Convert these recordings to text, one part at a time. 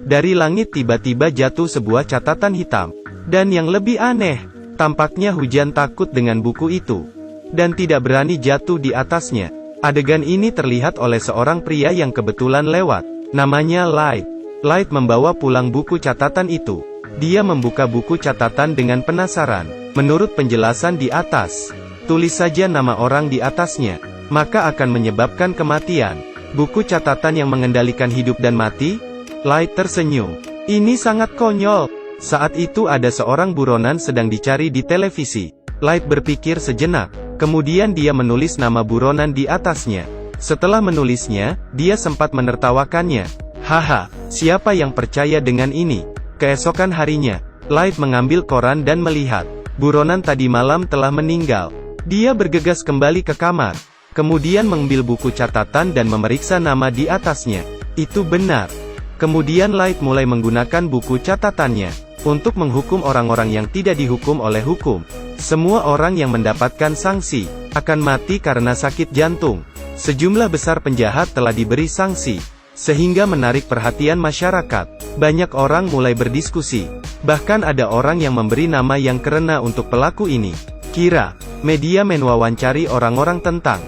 Dari langit tiba-tiba jatuh sebuah catatan hitam. Dan yang lebih aneh, tampaknya hujan takut dengan buku itu. Dan tidak berani jatuh di atasnya. Adegan ini terlihat oleh seorang pria yang kebetulan lewat. Namanya Light. Light membawa pulang buku catatan itu. Dia membuka buku catatan dengan penasaran. Menurut penjelasan di atas, tulis saja nama orang di atasnya, maka akan menyebabkan kematian. Buku catatan yang mengendalikan hidup dan mati? Light tersenyum. Ini sangat konyol. Saat itu ada seorang buronan sedang dicari di televisi. Light berpikir sejenak. Kemudian dia menulis nama buronan di atasnya. Setelah menulisnya, dia sempat menertawakannya. Haha, siapa yang percaya dengan ini? Keesokan harinya, Light mengambil koran dan melihat, buronan tadi malam telah meninggal. Dia bergegas kembali ke kamar. Kemudian mengambil buku catatan dan memeriksa nama di atasnya. Itu benar. Kemudian Light mulai menggunakan buku catatannya untuk menghukum orang-orang yang tidak dihukum oleh hukum. Semua orang yang mendapatkan sanksi akan mati karena sakit jantung. Sejumlah besar penjahat telah diberi sanksi, sehingga menarik perhatian masyarakat. Banyak orang mulai berdiskusi. Bahkan ada orang yang memberi nama yang keren untuk pelaku ini. Kira. Media mewawancari orang-orang tentang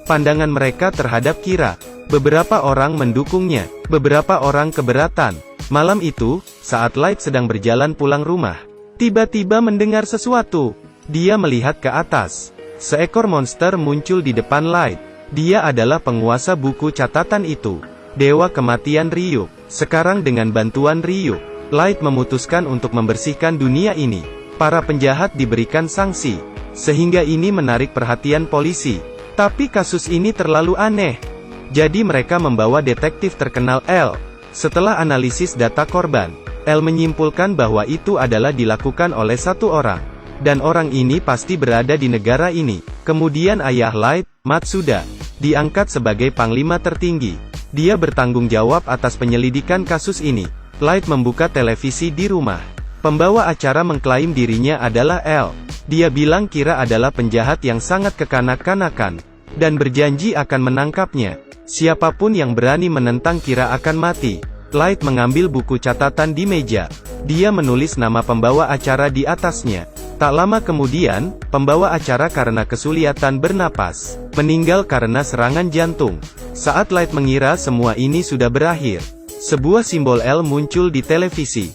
pandangan mereka terhadap Kira. Beberapa orang mendukungnya, beberapa orang keberatan. Malam itu, saat Light sedang berjalan pulang rumah, tiba-tiba mendengar sesuatu. Dia melihat ke atas. Seekor monster muncul di depan Light. Dia adalah penguasa buku catatan itu. Dewa kematian Ryuk. Sekarang dengan bantuan Ryuk, Light memutuskan untuk membersihkan dunia ini. Para penjahat diberikan sanksi, sehingga ini menarik perhatian polisi. Tapi kasus ini terlalu aneh. Jadi mereka membawa detektif terkenal L. Setelah analisis data korban, L menyimpulkan bahwa itu adalah dilakukan oleh satu orang. Dan orang ini pasti berada di negara ini. Kemudian ayah Light, Matsuda, diangkat sebagai panglima tertinggi. Dia bertanggung jawab atas penyelidikan kasus ini. Light membuka televisi di rumah. Pembawa acara mengklaim dirinya adalah L. Dia bilang Kira adalah penjahat yang sangat kekanak-kanakan, dan berjanji akan menangkapnya. Siapapun yang berani menentang Kira akan mati. Light mengambil buku catatan di meja. Dia menulis nama pembawa acara di atasnya. Tak lama kemudian, pembawa acara karena kesulitan bernapas, meninggal karena serangan jantung. Saat Light mengira semua ini sudah berakhir, sebuah simbol L muncul di televisi.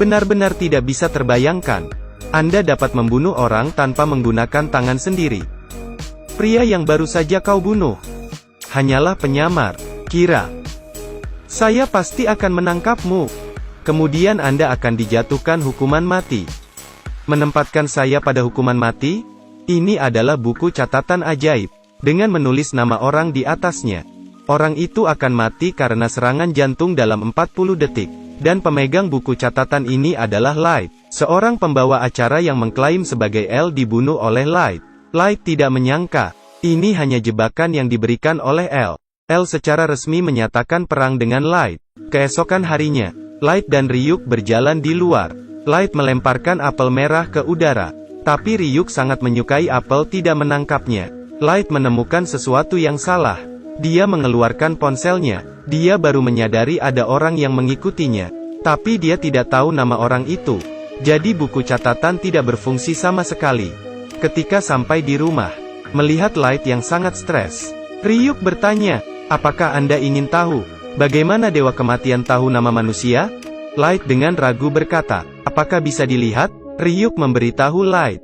Benar-benar tidak bisa terbayangkan. Anda dapat membunuh orang tanpa menggunakan tangan sendiri. Pria yang baru saja kau bunuh hanyalah penyamar. Kira, saya pasti akan menangkapmu. Kemudian Anda akan dijatuhkan hukuman mati. Menempatkan saya pada hukuman mati? Ini adalah buku catatan ajaib. Dengan menulis nama orang di atasnya, orang itu akan mati karena serangan jantung dalam 40 detik. Dan pemegang buku catatan ini adalah Light, seorang pembawa acara yang mengklaim sebagai L dibunuh oleh Light. Light tidak menyangka, ini hanya jebakan yang diberikan oleh L. L secara resmi menyatakan perang dengan Light. Keesokan harinya, Light dan Ryuk berjalan di luar. Light melemparkan apel merah ke udara. Tapi Ryuk sangat menyukai apel tidak menangkapnya. Light menemukan sesuatu yang salah. Dia mengeluarkan ponselnya. Dia baru menyadari ada orang yang mengikutinya. Tapi dia tidak tahu nama orang itu. Jadi buku catatan tidak berfungsi sama sekali. Ketika sampai di rumah, melihat Light yang sangat stres, Ryuk bertanya, apakah Anda ingin tahu bagaimana Dewa Kematian tahu nama manusia? Light dengan ragu berkata, apakah bisa dilihat? Ryuk memberitahu Light,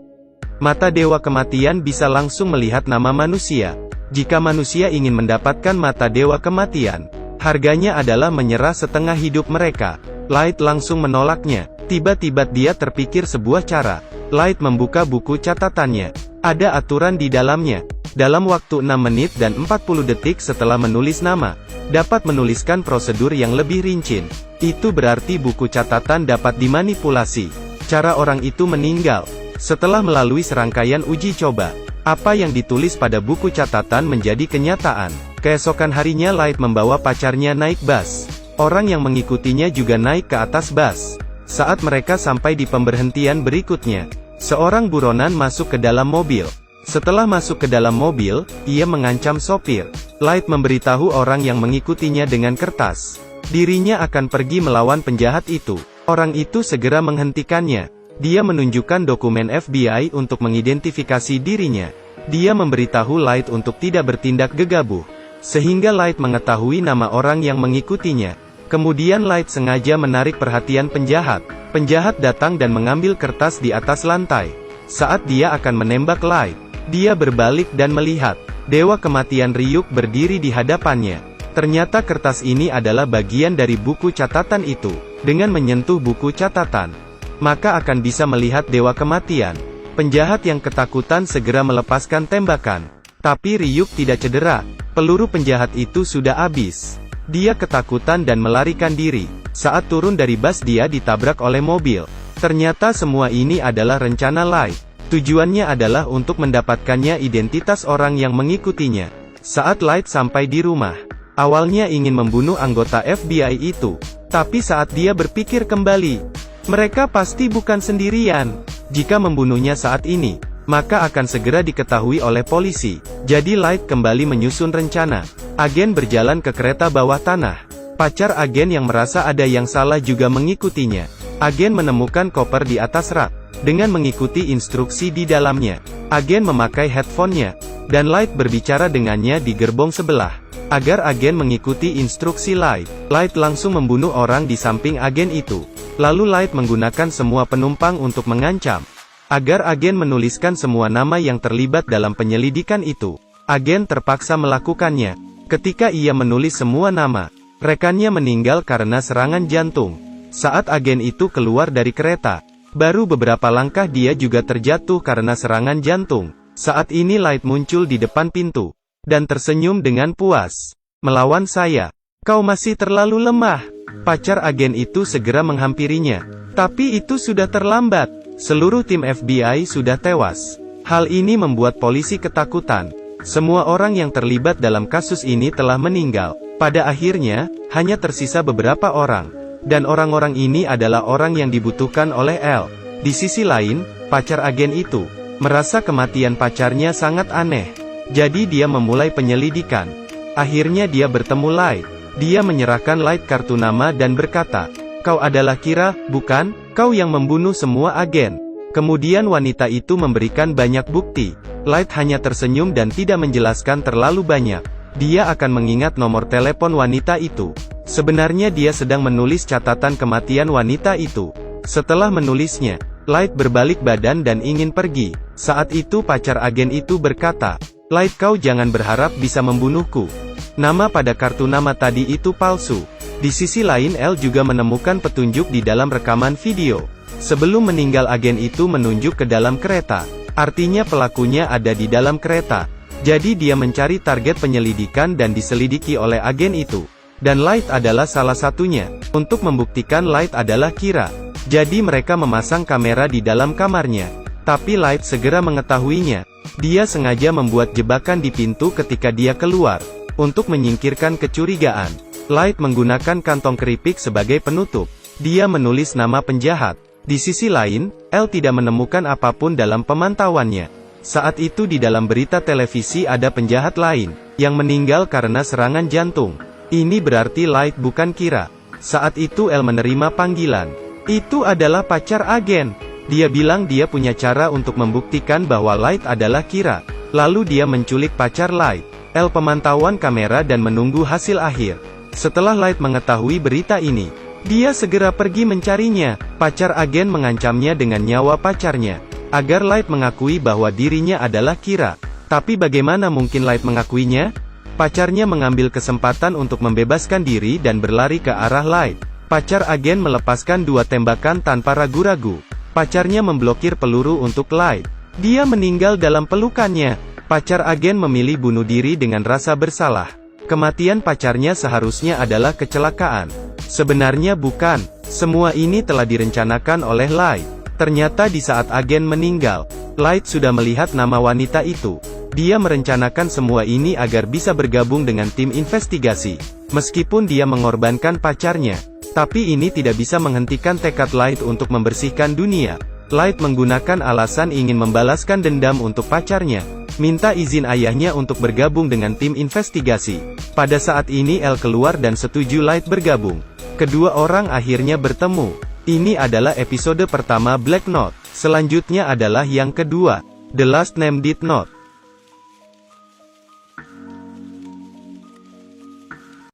mata Dewa Kematian bisa langsung melihat nama manusia. Jika manusia ingin mendapatkan mata Dewa Kematian, harganya adalah menyerah setengah hidup mereka. Light langsung menolaknya. Tiba-tiba dia terpikir sebuah cara. Light membuka buku catatannya. Ada aturan di dalamnya. Dalam waktu 6 menit dan 40 detik setelah menulis nama, dapat menuliskan prosedur yang lebih rinci. Itu berarti buku catatan dapat dimanipulasi. Cara orang itu meninggal. Setelah melalui serangkaian uji coba, apa yang ditulis pada buku catatan menjadi kenyataan. Keesokan harinya Light membawa pacarnya naik bus. Orang yang mengikutinya juga naik ke atas bus. Saat mereka sampai di pemberhentian berikutnya, seorang buronan masuk ke dalam mobil. Setelah masuk ke dalam mobil, ia mengancam sopir. Light memberitahu orang yang mengikutinya dengan kertas. dirinya akan pergi melawan penjahat itu. Orang itu segera menghentikannya. Dia menunjukkan dokumen FBI untuk mengidentifikasi dirinya. Dia memberitahu Light untuk tidak bertindak gegabah, sehingga Light mengetahui nama orang yang mengikutinya. Kemudian Light sengaja menarik perhatian penjahat. Penjahat datang dan mengambil kertas di atas lantai. Saat dia akan menembak Light, dia berbalik dan melihat Dewa Kematian Ryuk berdiri di hadapannya. Ternyata kertas ini adalah bagian dari buku catatan itu. Dengan menyentuh buku catatan, maka akan bisa melihat Dewa Kematian. Penjahat yang ketakutan segera melepaskan tembakan. Tapi Ryuk tidak cedera. Peluru penjahat itu sudah habis. Dia ketakutan dan melarikan diri. Saat turun dari bus dia ditabrak oleh mobil. Ternyata semua ini adalah rencana Light. Tujuannya adalah untuk mendapatkannya identitas orang yang mengikutinya. Saat Light sampai di rumah, awalnya ingin membunuh anggota FBI itu. Tapi saat dia berpikir kembali, mereka pasti bukan sendirian. Jika membunuhnya saat ini, maka akan segera diketahui oleh polisi. Jadi Light kembali menyusun rencana. Agen berjalan ke kereta bawah tanah. Pacar agen yang merasa ada yang salah juga mengikutinya. Agen menemukan koper di atas rak. Dengan mengikuti instruksi di dalamnya, agen memakai headphone-nya, dan Light berbicara dengannya di gerbong sebelah. Agar agen mengikuti instruksi Light, Light langsung membunuh orang di samping agen itu. Lalu Light menggunakan semua penumpang untuk mengancam. Agar agen menuliskan semua nama yang terlibat dalam penyelidikan itu. Agen terpaksa melakukannya. Ketika ia menulis semua nama, rekannya meninggal karena serangan jantung. Saat agen itu keluar dari kereta, baru beberapa langkah dia juga terjatuh karena serangan jantung. Saat ini Light muncul di depan pintu, dan tersenyum dengan puas. "Melawan saya? Kau masih terlalu lemah." Pacar agen itu segera menghampirinya. Tapi itu sudah terlambat. Seluruh tim FBI sudah tewas. Hal ini membuat polisi ketakutan. Semua orang yang terlibat dalam kasus ini telah meninggal. Pada akhirnya, hanya tersisa beberapa orang. Dan orang-orang ini adalah orang yang dibutuhkan oleh L. Di sisi lain, pacar agen itu merasa kematian pacarnya sangat aneh. Jadi dia memulai penyelidikan. Akhirnya dia bertemu Light. Dia menyerahkan Light kartu nama dan berkata, "Kau adalah Kira, bukan? Kau yang membunuh semua agen." Kemudian wanita itu memberikan banyak bukti. Light hanya tersenyum dan tidak menjelaskan terlalu banyak. Dia akan mengingat nomor telepon wanita itu. Sebenarnya dia sedang menulis catatan kematian wanita itu. Setelah menulisnya, Light berbalik badan dan ingin pergi. Saat itu pacar agen itu berkata, "Light, kau jangan berharap bisa membunuhku. Nama pada kartu nama tadi itu palsu." Di sisi lain L juga menemukan petunjuk di dalam rekaman video. Sebelum meninggal agen itu menunjuk ke dalam kereta. Artinya pelakunya ada di dalam kereta. Jadi dia mencari target penyelidikan dan diselidiki oleh agen itu. Dan Light adalah salah satunya. Untuk membuktikan Light adalah Kira. Jadi mereka memasang kamera di dalam kamarnya. Tapi Light segera mengetahuinya. Dia sengaja membuat jebakan di pintu ketika dia keluar. Untuk menyingkirkan kecurigaan, Light menggunakan kantong keripik sebagai penutup. Dia menulis nama penjahat. Di sisi lain, L tidak menemukan apapun dalam pemantauannya. Saat itu di dalam berita televisi ada penjahat lain, yang meninggal karena serangan jantung. Ini berarti Light bukan Kira. Saat itu L menerima panggilan. Itu adalah pacar agen. Dia bilang dia punya cara untuk membuktikan bahwa Light adalah Kira. Lalu dia menculik pacar Light. L pemantauan kamera dan menunggu hasil akhir. Setelah Light mengetahui berita ini, dia segera pergi mencarinya. Pacar agen mengancamnya dengan nyawa pacarnya, agar Light mengakui bahwa dirinya adalah Kira. Tapi bagaimana mungkin Light mengakuinya? Pacarnya mengambil kesempatan untuk membebaskan diri dan berlari ke arah Light. Pacar agen melepaskan 2 tembakan tanpa ragu-ragu. Pacarnya memblokir peluru untuk Light. Dia meninggal dalam pelukannya. Pacar agen memilih bunuh diri dengan rasa bersalah. Kematian pacarnya seharusnya adalah kecelakaan. Sebenarnya bukan. Semua ini telah direncanakan oleh Light. Ternyata di saat agen meninggal, Light sudah melihat nama wanita itu. Dia merencanakan semua ini agar bisa bergabung dengan tim investigasi. Meskipun dia mengorbankan pacarnya, tapi ini tidak bisa menghentikan tekad Light untuk membersihkan dunia. Light menggunakan alasan ingin membalaskan dendam untuk pacarnya. minta izin ayahnya untuk bergabung dengan tim investigasi. Pada saat ini L keluar dan setuju Light bergabung. Kedua orang akhirnya bertemu. Ini adalah episode pertama Black Note. Selanjutnya adalah yang kedua, The Last Name Did Not.